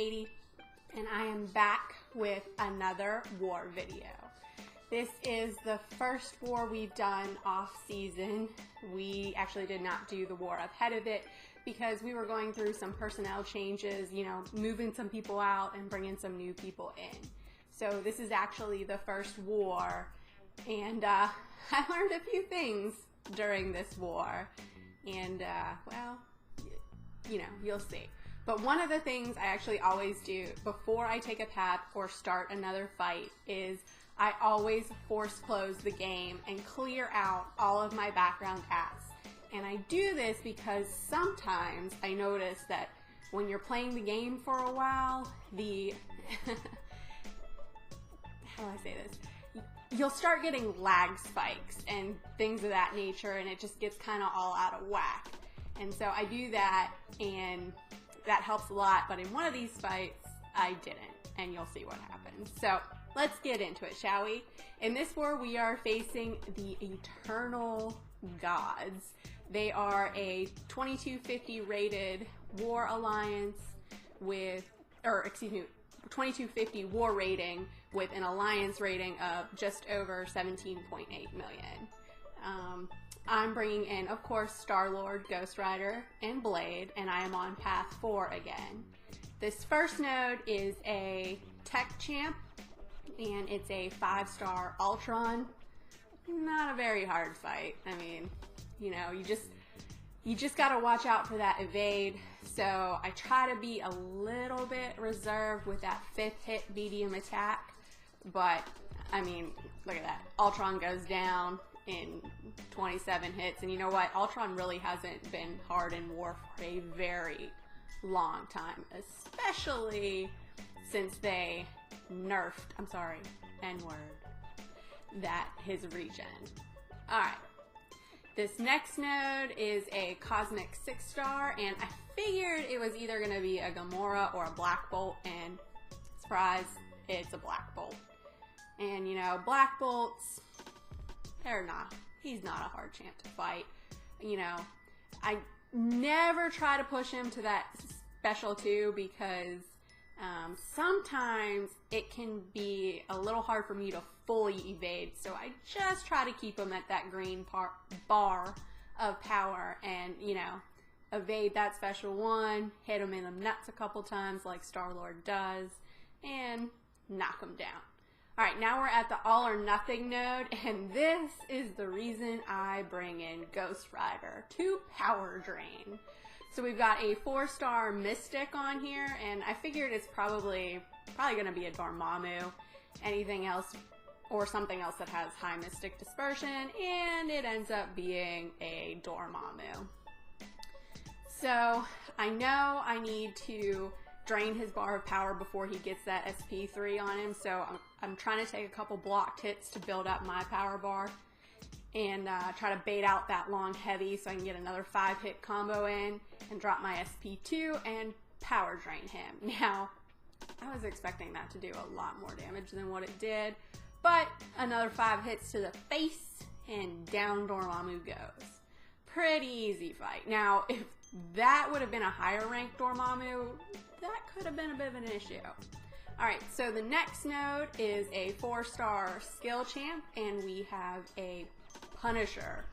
Katy, and I am back with another war video. This is the first war we've done off season. We actually did not do the war ahead of it because we were going through some personnel changes, you know, moving some people out and bringing some new people in. So this is actually the first war, and I learned a few things during this war, and well, you know, you'll see. But one of the things I actually always do before I take a path or start another fight is I always force close the game and clear out all of my background apps. And I do this because sometimes I notice that when you're playing the game for a while, the how do I say this? You'll start getting lag spikes and things of that nature, and it just gets kind of all out of whack. And so I do that, and that helps a lot. But in one of these fights, I didn't, and you'll see what happens. So let's get into it, shall we? In this war, we are facing the Eternal Gods. They are a 2250 rated war alliance with, or excuse me, 2250 war rating with an alliance rating of just over 17.8 million. I'm bringing in, of course, Star-Lord, Ghost Rider, and Blade, and I am on path 4 again. This first node is a tech champ, and it's a 5-star Ultron. Not a very hard fight. I mean, you know, you just gotta watch out for that evade. So I try to be a little bit reserved with that 5th hit medium attack, but I mean, look at that. Ultron goes down in 27 hits, and you know what? Ultron really hasn't been hard in war for a very long time, especially since they nerfed, I'm sorry, N-word, that his regen. Alright, this next node is a Cosmic 6-star, and I figured it was either going to be a Gamora or a Black Bolt, and surprise, it's a Black Bolt. And you know, Black Bolts, he's not a hard champ to fight. You know, I never try to push him to that special 2 because sometimes it can be a little hard for me to fully evade, so I just try to keep him at that green bar of power and, you know, evade that special 1, hit him in the nuts a couple times like Star-Lord does, and knock him down. Alright, now we're at the all or nothing node, and this is the reason I bring in Ghost Rider to power drain. So we've got a 4-star Mystic on here, and I figured it's probably going to be a Dormammu, anything else, or something else that has high Mystic dispersion, and it ends up being a Dormammu. So I know I need to drain his bar of power before he gets that SP3 on him, so I'm trying to take a couple blocked hits to build up my power bar and try to bait out that long heavy so I can get another 5-hit combo in and drop my SP2 and power drain him. Now, I was expecting that to do a lot more damage than what it did, but another 5 hits to the face and down Dormammu goes. Pretty easy fight. Now, if that would have been a higher ranked Dormammu, that could have been a bit of an issue. Alright, so the next node is a 4-star skill champ, and we have a Punisher,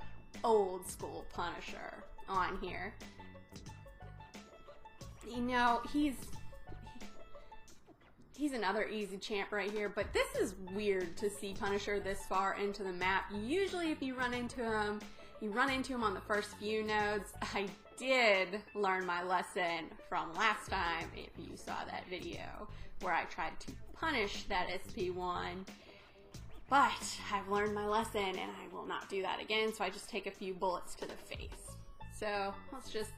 old school Punisher on here. You know, he's another easy champ right here, but this is weird to see Punisher this far into the map. Usually if you run into him, on the first few nodes. I did learn my lesson from last time, if you saw that video, where I tried to punish that SP1. But I've learned my lesson, and I will not do that again, so I just take a few bullets to the face. So let's just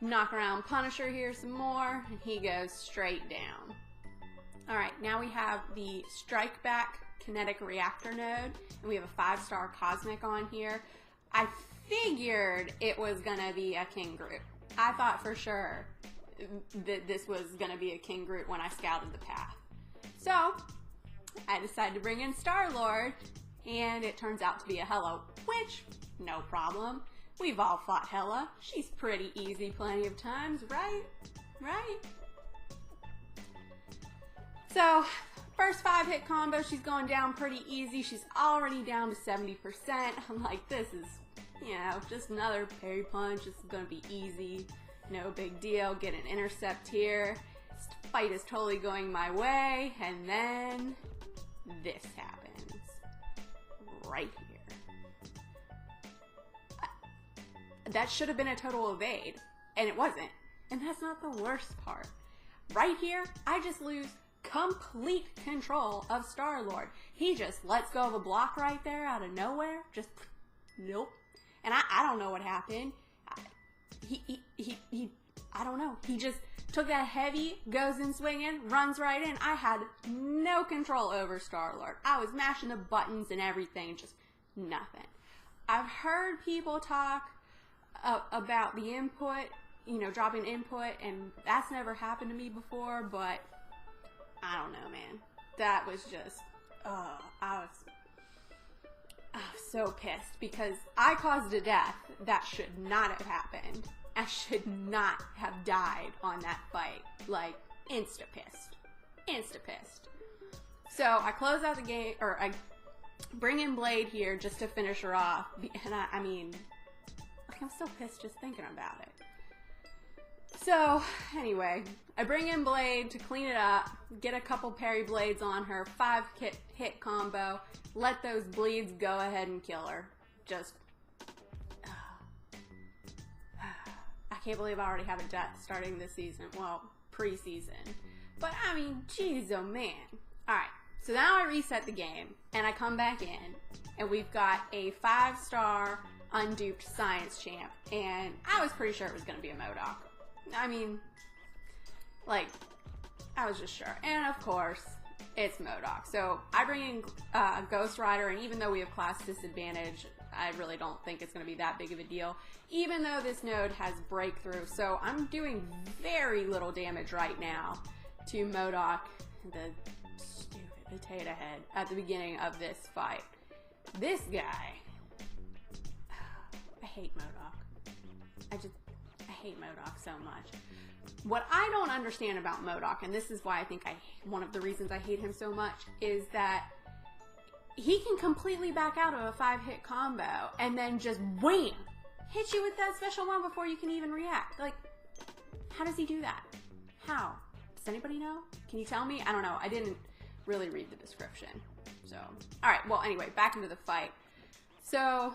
knock around Punisher here some more, and he goes straight down. Alright, now we have the Strike Back Kinetic Reactor node, and we have a 5-star Cosmic on here. I figured it was going to be a King Groot. I thought for sure that this was going to be a King Groot when I scouted the path. So, I decided to bring in Star-Lord, and it turns out to be a Hela, which, no problem. We've all fought Hela. She's pretty easy plenty of times, right? Right? So, first 5-hit combo, she's going down pretty easy. She's already down to 70%. I'm like, this is, you know, just another parry punch. This is going to be easy. No big deal. Get an intercept here. This fight is totally going my way. And then this happens. Right here. That should have been a total evade. And it wasn't. And that's not the worst part. Right here, I just lose complete control of Star-Lord. He just lets go of a block right there out of nowhere. Just, nope. And I don't know what happened. I don't know. He just took that heavy, goes in swinging, runs right in. I had no control over Star-Lord. I was mashing the buttons and everything, just nothing. I've heard people talk about the input, you know, dropping input, and that's never happened to me before, but I don't know, man. That was just, I was so pissed because I caused a death that should not have happened. I should not have died on that fight. Like, insta-pissed. Insta-pissed. So, I close out the game, or I bring in Blade here just to finish her off. And I mean, like, I'm still pissed just thinking about it. So, anyway, I bring in Blade to clean it up, get a couple parry blades on her, 5-hit combo, let those bleeds go ahead and kill her. Just, I can't believe I already have a death starting this season, well, preseason. But, I mean, geez, oh man. Alright, so now I reset the game, and I come back in, and we've got a 5-star unduped science champ, and I was pretty sure it was going to be a MODOK. I mean, like, I was just sure. And of course, it's MODOK. So I bring in Ghost Rider, and even though we have class disadvantage, I really don't think it's going to be that big of a deal. Even though this node has breakthrough, so I'm doing very little damage right now to MODOK, the stupid potato head, at the beginning of this fight. This guy, I hate MODOK. I hate MODOK so much. What I don't understand about MODOK, and this is why I think one of the reasons I hate him so much, is that he can completely back out of a 5-hit combo and then just wham! Hit you with that special one before you can even react. Like, how does he do that? How? Does anybody know? Can you tell me? I don't know. I didn't really read the description. So, alright, well anyway, back into the fight. So,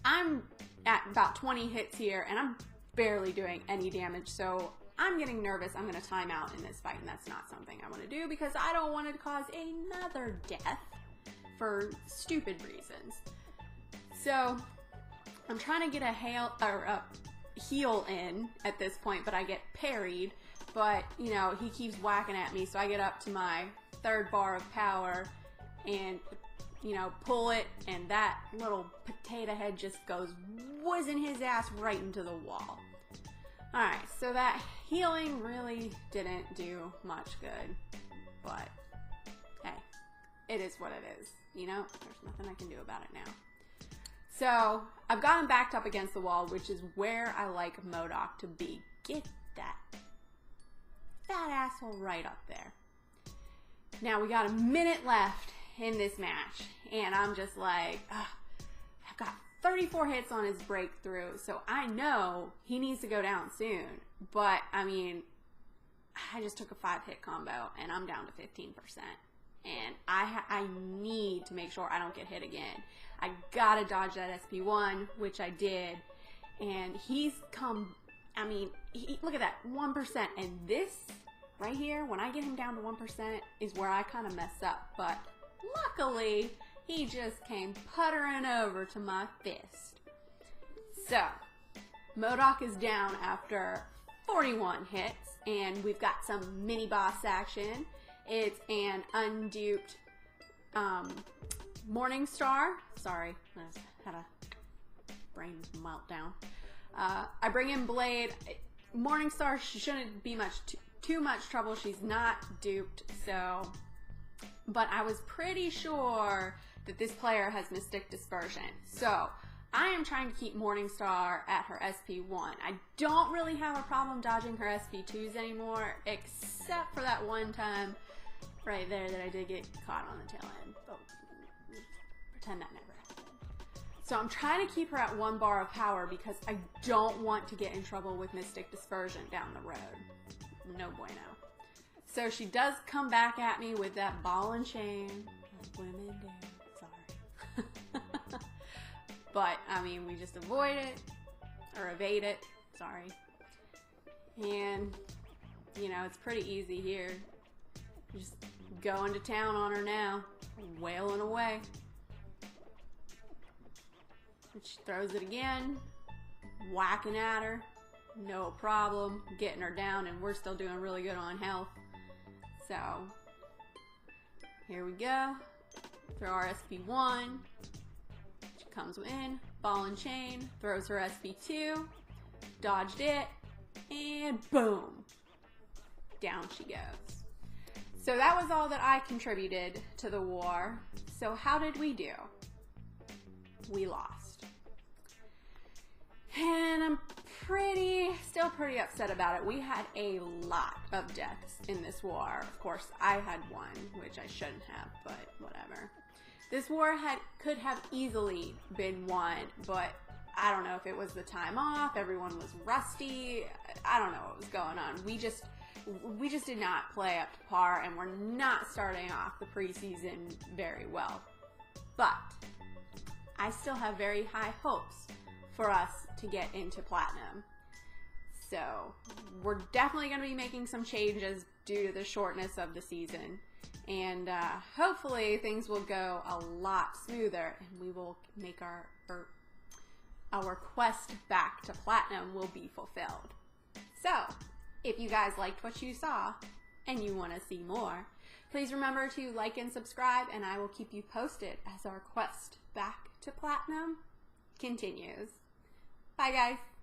I'm at about 20 hits here, and I'm barely doing any damage, so I'm getting nervous. I'm going to time out in this fight, and that's not something I want to do because I don't want to cause another death for stupid reasons. So I'm trying to get a heal in at this point, but I get parried, but, you know, he keeps whacking at me, so I get up to my 3rd bar of power and, you know, pull it, and that little potato head just goes whizzing his ass right into the wall. Alright, so that healing really didn't do much good, but hey, it is what it is, you know? There's nothing I can do about it now. So, I've got him backed up against the wall, which is where I like MODOK to be. Get that fat asshole right up there. Now, we got a minute left in this match, and I'm just like, I've got 34 hits on his breakthrough, so I know he needs to go down soon, but I mean, I just took a 5-hit combo and I'm down to 15%, and I need to make sure I don't get hit again. I gotta dodge that SP1, which I did, and he's come, I mean, look at that, 1%, and this right here, when I get him down to 1%, is where I kind of mess up, but luckily, he just came puttering over to my fist. So, MODOK is down after 41 hits, and we've got some mini-boss action. It's an unduped Morningstar. Sorry, I just had a brain meltdown. I bring in Blade. Morningstar shouldn't be too much trouble. She's not duped, so... But I was pretty sure that this player has Mystic Dispersion. So, I am trying to keep Morningstar at her SP1. I don't really have a problem dodging her SP2s anymore, except except for that one time right there that I did get caught on the tail end. But pretend that never happened. So I'm trying to keep her at 1 bar of power because I don't want to get in trouble with Mystic Dispersion down the road. No bueno. So she does come back at me with that ball and chain. Like women do. Sorry. But, I mean, we just avoid it. Or evade it. Sorry. And, you know, it's pretty easy here. Just going to town on her now. Wailing away. And she throws it again. Whacking at her. No problem. Getting her down, and we're still doing really good on health. So, here we go. Throw our SP1. She comes in. Ball and chain. Throws her SP2. Dodged it. And boom. Down she goes. So that was all that I contributed to the war. So how did we do? We lost. And I'm still pretty upset about it. We had a lot of deaths in this war. Of course, I had one, which I shouldn't have, but whatever. This war could have easily been won, but I don't know if it was the time off, everyone was rusty, I don't know what was going on. We just did not play up to par, and we're not starting off the preseason very well. But I still have very high hopes for us to get into platinum. So we're definitely going to be making some changes due to the shortness of the season. And hopefully things will go a lot smoother, and we will make our quest back to platinum will be fulfilled. So if you guys liked what you saw and you want to see more, please remember to like and subscribe, and I will keep you posted as our quest back to platinum continues. Bye guys.